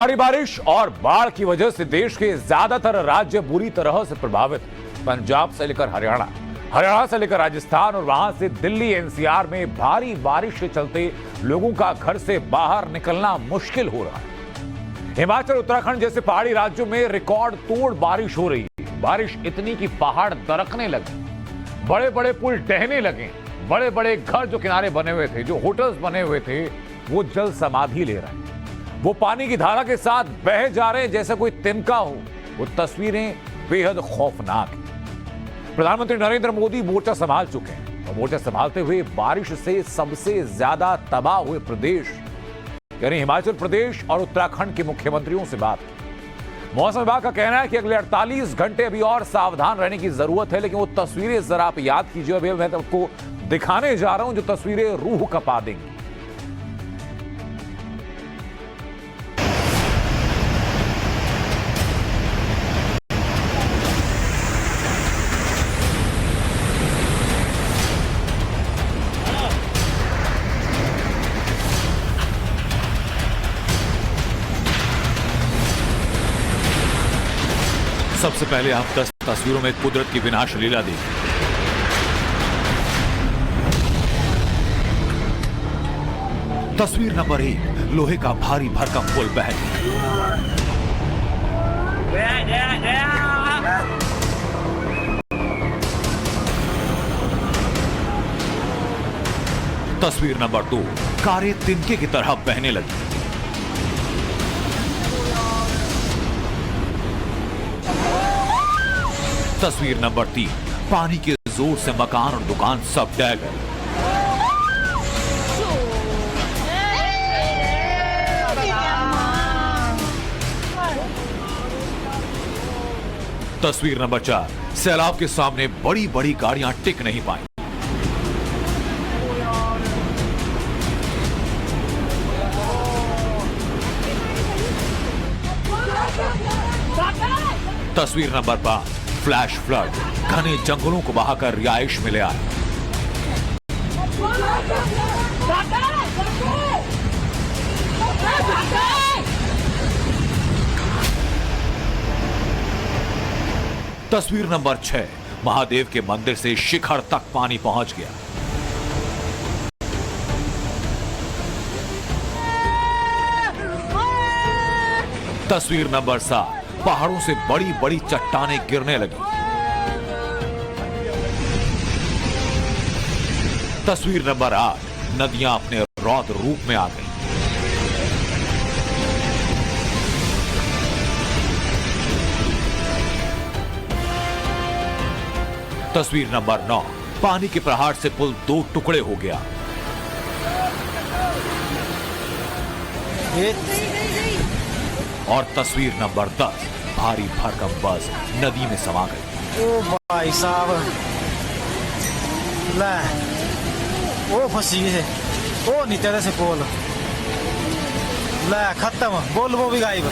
भारी बारिश और बाढ़ की वजह से देश के ज्यादातर राज्य बुरी तरह से प्रभावित हैं। पंजाब से लेकर हरियाणा से लेकर राजस्थान और वहां से दिल्ली एनसीआर में भारी बारिश के चलते लोगों का घर से बाहर निकलना मुश्किल हो रहा है। हिमाचल उत्तराखंड जैसे पहाड़ी राज्यों में रिकॉर्ड तोड़ बारिश हो रही है। बारिश इतनी कि पहाड़ दरकने लगे, बड़े बड़े पुल ढहने लगे, बड़े बड़े घर जो किनारे बने हुए थे, जो होटल्स बने हुए थे, वो जल समाधि ले रहे हैं। वो पानी की धारा के साथ बह जा रहे हैं जैसे कोई तिनका हो। वो तस्वीरें बेहद खौफनाक हैं। प्रधानमंत्री नरेंद्र मोदी मोर्चा संभाल चुके हैं और मोर्चा संभालते हुए बारिश से सबसे ज्यादा तबाह हुए प्रदेश यानी हिमाचल प्रदेश और उत्तराखंड के मुख्यमंत्रियों से बात की। मौसम विभाग का कहना है कि अगले 48 घंटे अभी और सावधान रहने की जरूरत है, लेकिन वो तस्वीरें जरा आप याद कीजिए। अभी मैं आपको दिखाने जा रहा हूं जो तस्वीरें रूह कपा देंगी। सबसे पहले आप 10 तस्वीरों में कुदरत की विनाश लीला देखिए। तस्वीर नंबर 1, लोहे का भारी भरकम पुल बह गया। तस्वीर नंबर 2, कारें तिनके की तरह बहने लगी। तस्वीर नंबर 3, पानी के जोर से मकान और दुकान सब ढह गए। तस्वीर नंबर 4, सैलाब के सामने बड़ी बड़ी गाड़ियां टिक नहीं पाई। तस्वीर नंबर 5, फ्लैश फ्लड, घने जंगलों को बहाकर रिहाइश में ले आए। तस्वीर नंबर 6, महादेव के मंदिर से शिखर तक पानी पहुंच गया। तस्वीर नंबर 7, पहाड़ों से बड़ी बड़ी चट्टानें गिरने लगी। तस्वीर नंबर 8, नदियां अपने रौद्र रूप में आ गई। तस्वीर नंबर 9, पानी के प्रहार से पुल 2 टुकड़े हो गया। और तस्वीर नंबर 10, भारी भरकम बस नदी में समा गई। ओ भाई साहब, ले ओ फंसी है, ओ नीचे से पोल ले खत्म, बोल वो भी गायब।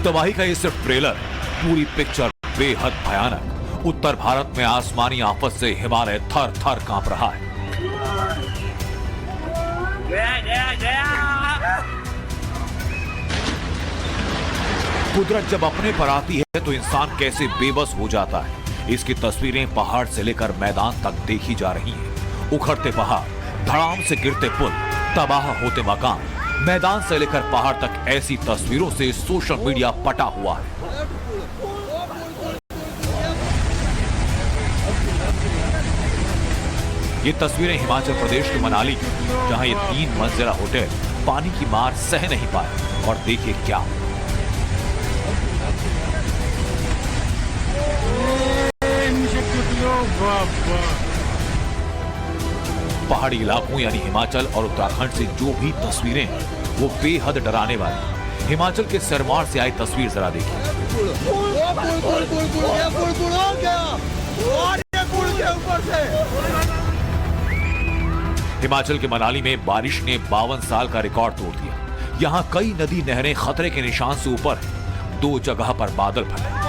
तबाही का ये सिर्फ ट्रेलर, पूरी पिक्चर बेहद भयानक। उत्तर भारत में आसमानी आफत से हिमालय थर थर कांप रहा है। कुदरत जब अपने पर आती है तो इंसान कैसे बेबस हो जाता है। इसकी तस्वीरें पहाड़ से लेकर मैदान तक देखी जा रही हैं। उखड़ते पहाड़, धड़ाम से गिरते पुल, तबाह होते मकान, मैदान से लेकर पहाड़ तक ऐसी तस्वीरों से सोशल मीडिया पटा हुआ है। ये तस्वीरें हिमाचल प्रदेश के मनाली की, जहां ये 3 मंजिला होटल पानी की मार सह नहीं पाए। और देखिए क्या पहाड़ी इलाकों यानी हिमाचल और उत्तराखंड से जो भी तस्वीरें हैं वो बेहद डराने वाली। हिमाचल के सिरमौर से आई तस्वीर जरा देखिए। हिमाचल के मनाली में बारिश ने 52 साल का रिकॉर्ड तोड़ दिया। यहाँ कई नदी नहरें खतरे के निशान से ऊपर हैं। 2 जगह पर बादल फटे।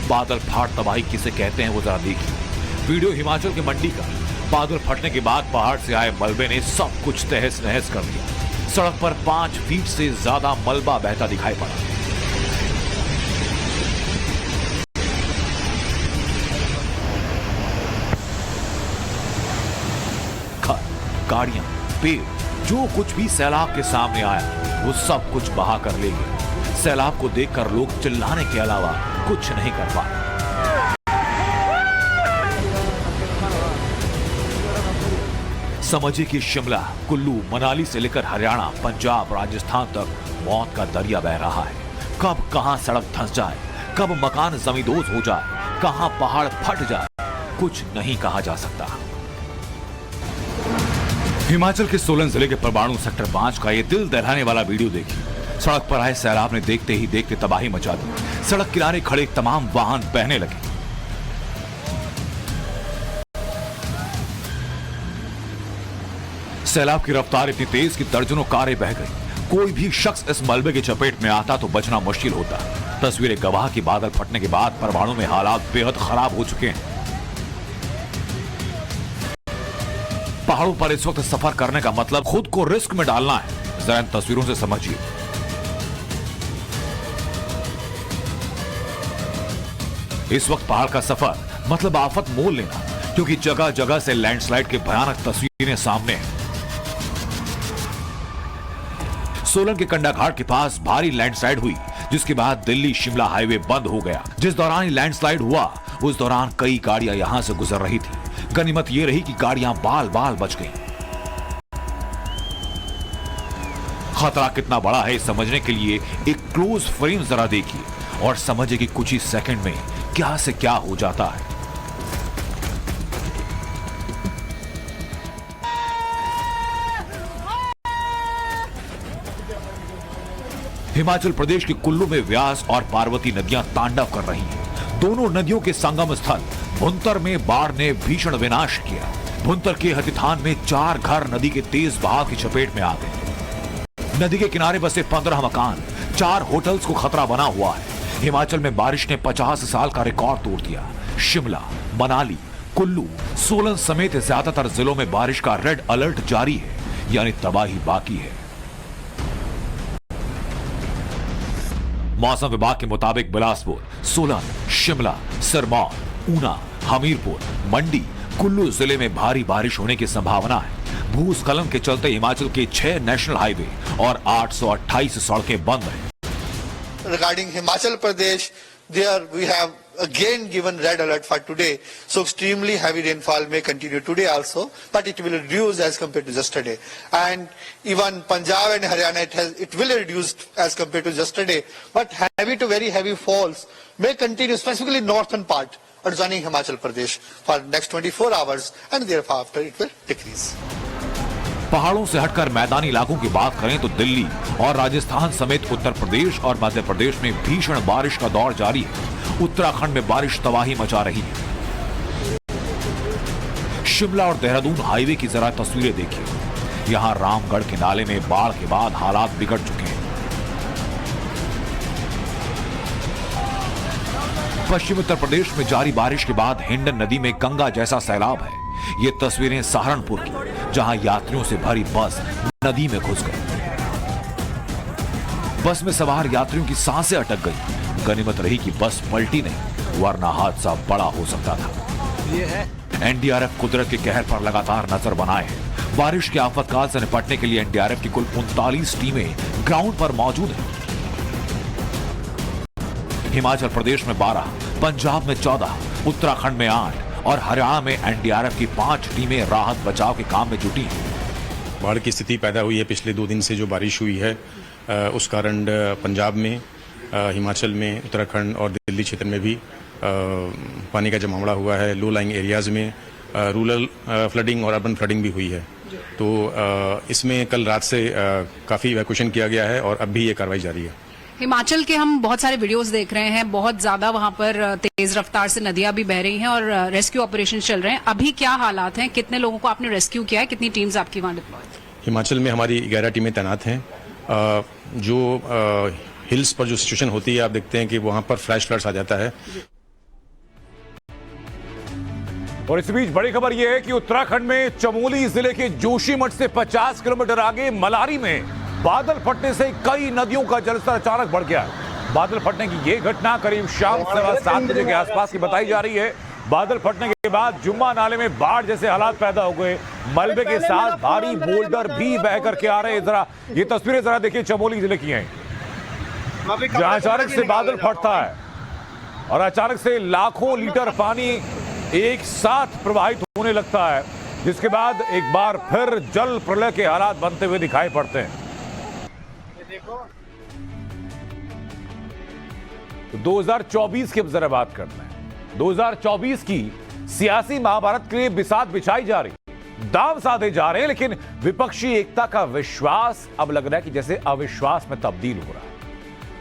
बादल फाड़ तबाही किसे कहते हैं वो जरा देखिए। वीडियो हिमाचल के मंडी का। बादल फटने के बाद पहाड़ से आए मलबे ने सब कुछ तहस नहस कर दिया। सड़क पर 5 फीट से ज्यादा मलबा बहता दिखाई पड़ा। घर, गाड़ियां, पेड़, जो कुछ भी सैलाब के सामने आया वो सब कुछ बहा कर ले गए। सैलाब को देखकर लोग चिल्लाने के अलावा कुछ नहीं कर पाए। समझिए कि शिमला, कुल्लू, मनाली से लेकर हरियाणा, पंजाब, राजस्थान तक मौत का दरिया बह रहा है। कब कहां सड़क धंस जाए, कब मकान जमींदोज हो जाए, कहां पहाड़ फट जाए, कुछ नहीं कहा जा सकता। हिमाचल के सोलन जिले के परवाणु सेक्टर 5 का ये दिल दहलाने वाला वीडियो देखिए। सड़क पर आए सैलाब ने देखते ही देखते तबाही मचा दी। सड़क किनारे खड़े तमाम वाहन बहने लगे। सैलाब की रफ्तार इतनी तेज कि दर्जनों कारें बह गई। कोई भी शख्स इस मलबे की चपेट में आता तो बचना मुश्किल होता। तस्वीरें गवाह की बादल फटने के बाद परवाणु में हालात बेहद खराब हो चुके हैं। पहाड़ों पर इस वक्त सफर करने का मतलब खुद को रिस्क में डालना है। जरा इन तस्वीरों से समझिए। इस वक्त पहाड़ का सफर मतलब आफत मोल लेना, क्योंकि जगह जगह से लैंडस्लाइड के भयानक तस्वीरें सामने हैं। सोलन के कंडाघाट के पास भारी लैंडस्लाइड हुई, जिसके बाद दिल्ली शिमला हाईवे बंद हो गया। जिस दौरान लैंडस्लाइड हुआ उस दौरान कई गाड़ियां यहां से गुजर रही थी। गनीमत यह रही कि गाड़ियां बाल बाल बच गईं। खतरा कितना बड़ा है समझने के लिए एक क्लोज फ्रेम जरा देखिए और समझिए कि कुछ ही सेकंड में क्या से क्या हो जाता है। हिमाचल प्रदेश के कुल्लू में व्यास और पार्वती नदियां तांडव कर रही हैं। दोनों नदियों के संगम स्थल भुंतर में बाढ़ ने भीषण विनाश किया। भुंतर के हथिथान में 4 घर नदी के तेज बहाव की चपेट में आ गए। नदी के किनारे बसे 15 मकान, 4 होटल्स को खतरा बना हुआ है। हिमाचल में बारिश ने 50 साल का रिकॉर्ड तोड़ दिया। शिमला, मनाली, कुल्लू, सोलन समेत ज्यादातर जिलों में बारिश का रेड अलर्ट जारी है, यानी तबाही बाकी है। मौसम विभाग के मुताबिक बिलासपुर, सोलन, शिमला, सिरमौर, ऊना, हमीरपुर, मंडी, कुल्लू जिले में भारी बारिश होने की संभावना है। भूस्खलन के चलते हिमाचल के 6 नेशनल हाईवे और 828 सड़कें बंद हैं। Regarding Himachal Pradesh, there we have again given red alert for today. So extremely heavy rainfall may continue today also, but it will reduce as compared to yesterday. And even Punjab and Haryana, it will reduce as compared to yesterday. But heavy to very heavy falls may continue, specifically northern part adjoining Himachal Pradesh for next 24 hours, and thereafter it will decrease. पहाड़ों से हटकर मैदानी इलाकों की बात करें तो दिल्ली और राजस्थान समेत उत्तर प्रदेश और मध्य प्रदेश में भीषण बारिश का दौर जारी है। उत्तराखंड में बारिश तबाही मचा रही है। शिमला और देहरादून हाईवे की जरा तस्वीरें देखिए। यहां रामगढ़ के नाले में बाढ़ के बाद हालात बिगड़ चुके हैं। पश्चिम उत्तर प्रदेश में जारी बारिश के बाद हिंडन नदी में गंगा जैसा सैलाब है। ये तस्वीरें सहारनपुर की, जहां यात्रियों से भरी बस नदी में घुस गई। बस में सवार यात्रियों की सांसें अटक गई। गनीमत रही कि बस पलटी नहीं, वरना हादसा बड़ा हो सकता था। एनडीआरएफ कुदरत के कहर पर लगातार नजर बनाए है। बारिश के आफतकाल से निपटने के लिए एनडीआरएफ की कुल 39 टीमें ग्राउंड पर मौजूद हैं। हिमाचल प्रदेश में 12, पंजाब में 14, उत्तराखंड में 8 और हरियाणा में एनडीआरएफ की 5 टीमें राहत बचाव के काम में जुटी हैं। बाढ़ की स्थिति पैदा हुई है पिछले 2 दिन से जो बारिश हुई है, उस कारण पंजाब में, हिमाचल में, उत्तराखंड और दिल्ली क्षेत्र में भी पानी का जमावड़ा हुआ है। लो लाइंग एरियाज़ में रूरल फ्लडिंग और अर्बन फ्लडिंग भी हुई है। तो इसमें कल रात से काफ़ी इवैक्यूएशन किया गया है और अब भी ये कार्रवाई जारी है। हिमाचल के हम बहुत सारे वीडियोस देख रहे हैं, बहुत ज्यादा वहां पर तेज रफ्तार से नदियां भी बह रही हैं और रेस्क्यू ऑपरेशन चल रहे हैं। अभी क्या हालात हैं? कितने लोगों को आपने रेस्क्यू किया है? कितनी टीम्स आपकी वहां डिप्लॉय? हिमाचल में हमारी 11 टीमें तैनात हैं। जो हिल्स पर जो सिचुएशन होती है, आप देखते हैं कि वहां पर फ्लैश फ्लड्स आ जाता है। और इस बीच बड़ी खबर यह है कि उत्तराखंड में चमोली जिले के जोशीमठ से 50 किलोमीटर आगे मलारी में बादल फटने से कई नदियों का जलस्तर अचानक बढ़ गया। बादल फटने की यह घटना करीब शाम 7:15 बजे के आसपास की बताई जा रही है। बादल फटने के बाद जुम्मा नाले में बाढ़ जैसे हालात पैदा हो गए। मलबे के साथ भारी बोल्डर भी बह करके आ रहे हैं। जरा ये तस्वीरें जरा देखिए, चमोली जिले की हैं, जहां अचानक से बादल फटता है और अचानक से लाखों लीटर पानी एक साथ प्रवाहित होने लगता है, जिसके बाद एक बार फिर जल प्रलय के हालात बनते हुए दिखाई पड़ते हैं। 2024 की अब जरा बात करते हैं। 2024 की सियासी महाभारत के लिए बिसात बिछाई जा रही, दांव साधे जा रहे हैं, लेकिन विपक्षी एकता का विश्वास अब लग रहा है कि जैसे अविश्वास में तब्दील हो रहा है।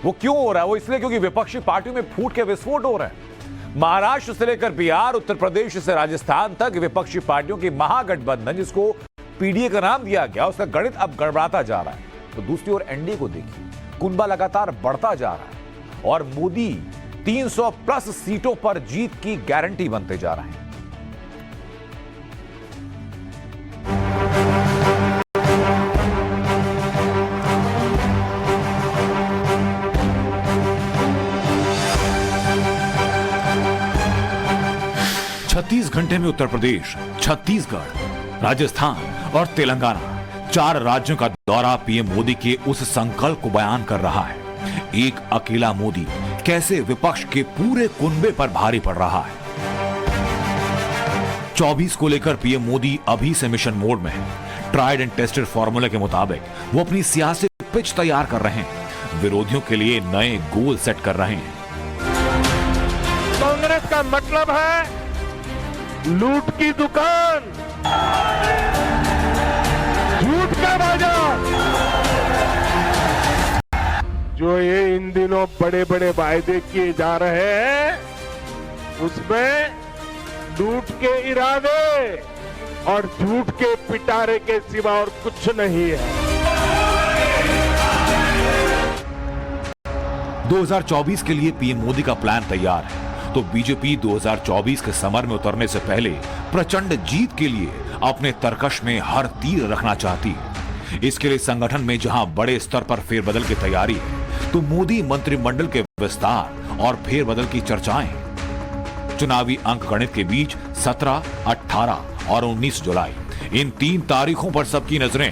वो क्यों हो रहा है? वो इसलिए क्योंकि विपक्षी पार्टियों में फूट के विस्फोट हो रहे हैं। महाराष्ट्र से लेकर बिहार, उत्तर प्रदेश से राजस्थान तक विपक्षी पार्टियों की महागठबंधन, जिसको पीडीए का नाम दिया गया, उसका गणित अब गड़बड़ाता जा रहा है। तो दूसरी ओर एनडीए को देखिए, कुनबा लगातार बढ़ता जा रहा है और मोदी 300 प्लस सीटों पर जीत की गारंटी बनते जा रहे हैं। छत्तीस घंटे में उत्तर प्रदेश, छत्तीसगढ़, राजस्थान और तेलंगाना, 4 राज्यों का दौरा पीएम मोदी के उस संकल्प को बयान कर रहा है। एक अकेला मोदी कैसे विपक्ष के पूरे कुनबे पर भारी पड़ रहा है। 24 को लेकर पीएम मोदी अभी से मिशन मोड में है। ट्राइड एंड टेस्टेड फॉर्मूले के मुताबिक वो अपनी सियासी पिच तैयार कर रहे हैं, विरोधियों के लिए नए गोल सेट कर रहे हैं। कांग्रेस का मतलब है लूट की दुकान, झूठ का बाजार। जो ये इन दिनों बड़े बड़े वायदे किए जा रहे हैं, उसमें लूट के इरादे और झूठ के पिटारे के सिवा और कुछ नहीं है। 2024 के लिए पीएम मोदी का प्लान तैयार है, तो बीजेपी 2024 के समर में उतरने से पहले प्रचंड जीत के लिए अपने तरकश में हर तीर रखना चाहती है। इसके लिए संगठन में जहां बड़े स्तर पर फेरबदल की तैयारी है, तो मोदी मंत्रिमंडल के विस्तार और फेरबदल की चर्चाएं। चुनावी अंकगणित के बीच 17, 18 और 19 जुलाई, इन 3 तारीखों पर सबकी नजरें।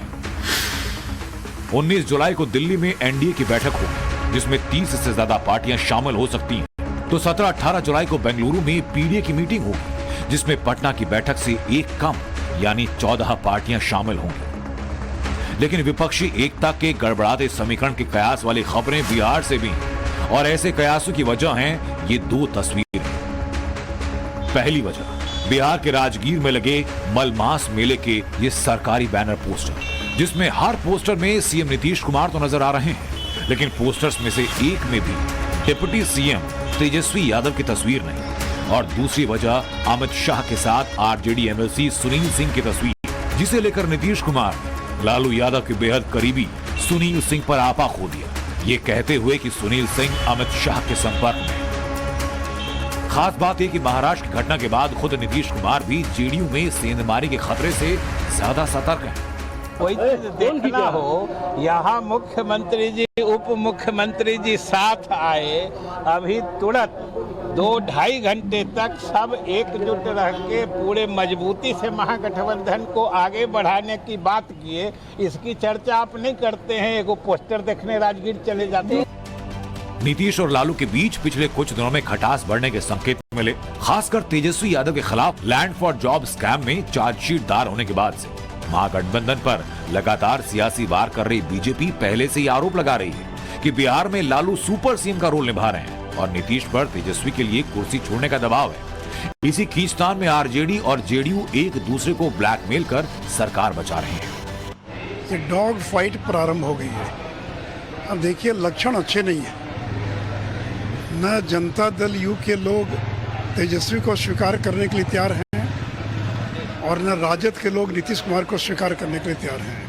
19 जुलाई को दिल्ली में एनडीए की बैठक होगी, जिसमें 30 से ज्यादा पार्टियां शामिल हो सकती हैं। तो 17-18 जुलाई को बेंगलुरु में पीडीए की मीटिंग होगी, जिसमें पटना की बैठक से एक कम यानी 14 पार्टियां शामिल होंगी। लेकिन विपक्षी एकता के गड़बड़ाते समीकरण के कयास वाली खबरें बिहार से भी, और ऐसे कयासों की वजह हैं ये 2 तस्वीरें। पहली वजह बिहार के राजगीर में लगे मलमास मेले के ये सरकारी बैनर पोस्टर, जिसमें हर पोस्टर में सीएम नीतीश कुमार तो नजर आ रहे हैं, लेकिन पोस्टर्स में से एक में भी डिप्टी सीएम तेजस्वी यादव की तस्वीर नहीं। और दूसरी वजह अमित शाह के साथ आरजेडी एमएलसी सुनील सिंह की तस्वीर, जिसे लेकर नीतीश कुमार लालू यादव के बेहद करीबी सुनील सिंह पर आपा खो दिया, ये कहते हुए कि सुनील सिंह अमित शाह के संपर्क में। खास बात यह कि महाराष्ट्र की घटना के बाद खुद नीतीश कुमार भी जेडीयू में सेंधमारी के खतरे से ज्यादा सतर्क हैं। कोई चीज देखना हो, यहाँ मुख्यमंत्री जी, उप मुख्यमंत्री जी साथ आए, अभी तुरंत 2-2.5 घंटे तक सब एकजुट रह के पूरे मजबूती से महागठबंधन को आगे बढ़ाने की बात किए। इसकी चर्चा आप नहीं करते हैं, एगो पोस्टर देखने राजगीर चले जाते हैं। नीतीश और लालू के बीच पिछले कुछ दिनों में खटास बढ़ने के संकेत मिले, खासकर तेजस्वी यादव के खिलाफ लैंड फॉर जॉब स्कैम में चार्जशीट दायर होने के बाद से। महागठबंधन पर लगातार सियासी वार कर रही बीजेपी पहले से ही आरोप लगा रही है कि बिहार में लालू सुपर सीएम का रोल निभा रहे हैं और नीतीश पर तेजस्वी के लिए कुर्सी छोड़ने का दबाव है। इसी खींचतान में आरजेडी और जेडीयू एक दूसरे को ब्लैकमेल कर सरकार बचा रहे हैं। ये डॉग फाइट प्रारंभ हो गई है। अब देखिए, लक्षण अच्छे नहीं है। न जनता दल यू के लोग तेजस्वी को स्वीकार करने के लिए तैयार हैं और न राजद के लोग नीतीश कुमार को स्वीकार करने के लिए तैयार हैं,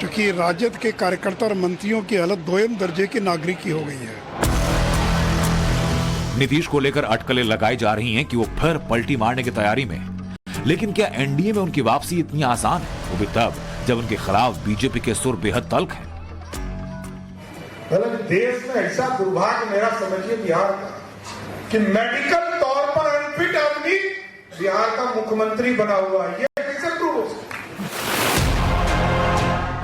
क्योंकि राजद के कार्यकर्ता और मंत्रियों की हालत दोयम दर्जे के नागरिक की हो गई है। नीतीश को लेकर अटकलें लगाई जा रही हैं कि वो फिर पलटी मारने की तैयारी में है। लेकिन क्या एनडीए में उनकी वापसी इतनी आसान है? वो भी तब जब उनके खिलाफ बीजेपी के सुर बेहद तल्ख हैं। देश में ऐसा दुर्भाग्य मेरा समझिए बिहार का कि मेडिकल तौर पर अनफिट आदमी बिहार का मुख्यमंत्री बना हुआ है। ये कैसे प्रूव हो सकता?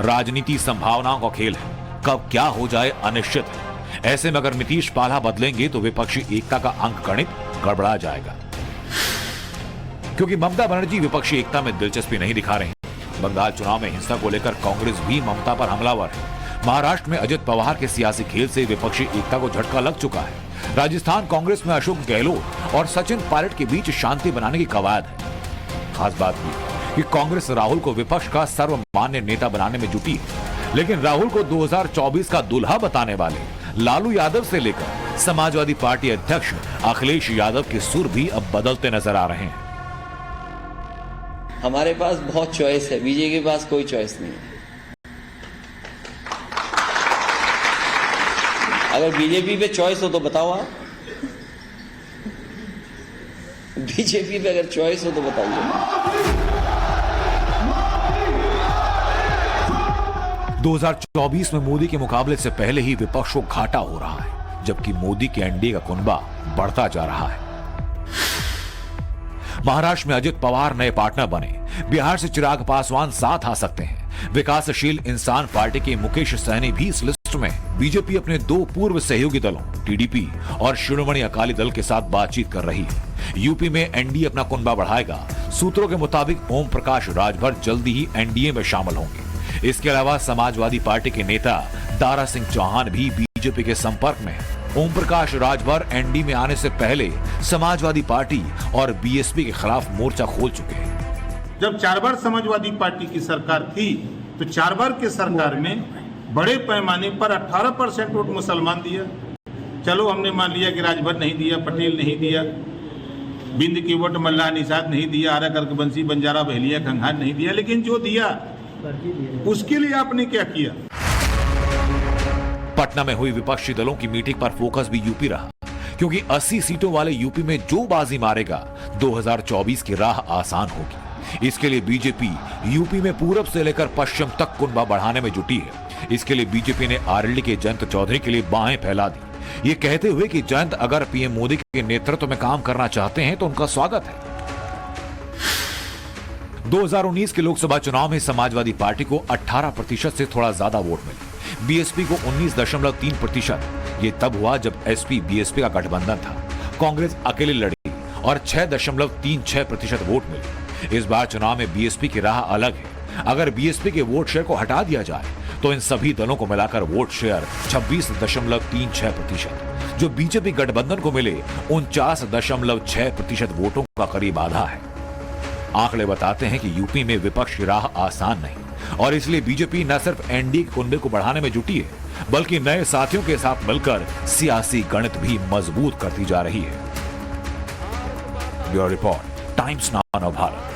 राजनीति संभावनाओं का खेल है, कब क्या हो जाए अनिश्चित है। ऐसे में अगर नीतीश पाला बदलेंगे तो विपक्षी एकता का अंकगणित गड़बड़ा जाएगा, क्योंकि ममता बनर्जी विपक्षी एकता में दिलचस्पी नहीं दिखा रहे हैं। बंगाल चुनाव में हिंसा को लेकर कांग्रेस भी ममता पर हमलावर है। महाराष्ट्र में अजित पवार के सियासी खेल से विपक्षी एकता को झटका लग चुका है। राजस्थान कांग्रेस में अशोक गहलोत और सचिन पायलट के बीच शांति बनाने की कवायद है। खास बात यह कि कांग्रेस राहुल को विपक्ष का सर्वमान्य नेता बनाने में जुटी है, लेकिन राहुल को 2024 का दुल्हा बताने वाले लालू यादव से लेकर समाजवादी पार्टी अध्यक्ष अखिलेश यादव के सुर भी अब बदलते नजर आ रहे हैं। हमारे पास बहुत चॉइस है, बीजेपी के पास कोई चॉइस नहीं है। अगर बीजेपी पे चॉइस हो तो बताओ आप, बीजेपी पे अगर चॉइस हो तो बताइए। 2024 में मोदी के मुकाबले से पहले ही विपक्ष को घाटा हो रहा है, जबकि मोदी के एनडीए का कुनबा बढ़ता जा रहा है। महाराष्ट्र में अजित पवार नए पार्टनर बने, बिहार से चिराग पासवान साथ आ सकते हैं। विकासशील इंसान पार्टी के मुकेश सहनी भी इस लिस्ट में। बीजेपी अपने दो पूर्व सहयोगी दलों टीडीपी और शिरोमणि अकाली दल के साथ बातचीत कर रही है। यूपी में एनडीए अपना कुनबा बढ़ाएगा। सूत्रों के मुताबिक ओम प्रकाश राजभर जल्दी ही एनडीए में शामिल होंगे। इसके अलावा समाजवादी पार्टी के नेता दारा सिंह चौहान भी बीजेपी के संपर्क में है। ओम प्रकाश राजभर एनडीए में आने से पहले समाजवादी पार्टी और बीएसपी के खिलाफ मोर्चा खोल चुके हैं। जब 4 बार समाजवादी पार्टी की सरकार थी तो 4 बार के सरकार में बड़े पैमाने पर 18% वोट मुसलमान दिया। चलो हमने मान लिया कि राजभर नहीं दिया, पटेल नहीं दिया, बिंद की वोट मल्लाह निषाद नहीं दिया, आरा कर्कबंसी बंजारा बहलिया खंघान नहीं दिया, लेकिन जो दिया उसके लिए आपने क्या किया? पटना में हुई विपक्षी दलों की मीटिंग पर फोकस भी यूपी रहा, क्योंकि 80 सीटों वाले यूपी में जो बाजी मारेगा 2024 की राह आसान होगी। इसके लिए बीजेपी यूपी में पूरब से लेकर पश्चिम तक कुनबा बढ़ाने में जुटी है। इसके लिए बीजेपी ने आरएलडी के जयंत चौधरी के लिए बाहें फैला दी, ये कहते हुए कि जयंत अगर पीएम मोदी के नेतृत्व में काम करना चाहते हैं तो उनका स्वागत है। 2019 के लोकसभा चुनाव में समाजवादी पार्टी को 18% से थोड़ा ज्यादा वोट मिले, बीएसपी को 19.3%। ये तब हुआ जब एसपी बीएसपी का गठबंधन था। कांग्रेस अकेले लड़ी और 6.36% वोट मिले। इस बार चुनाव में बीएसपी की राह अलग है। अगर बीएसपी के वोट शेयर को हटा दिया जाए तो इन सभी दलों को मिलाकर वोट शेयर 26.36%, जो बीजेपी गठबंधन को मिले 49.6% वोटों का करीब आधा है। आंकड़े बताते हैं कि यूपी में विपक्ष की राह आसान नहीं, और इसलिए बीजेपी न सिर्फ एनडीए के कुनबे को बढ़ाने में जुटी है, बल्कि नए साथियों के साथ मिलकर सियासी गणित भी मजबूत करती जा रही है। Bureau report, times now Bharat.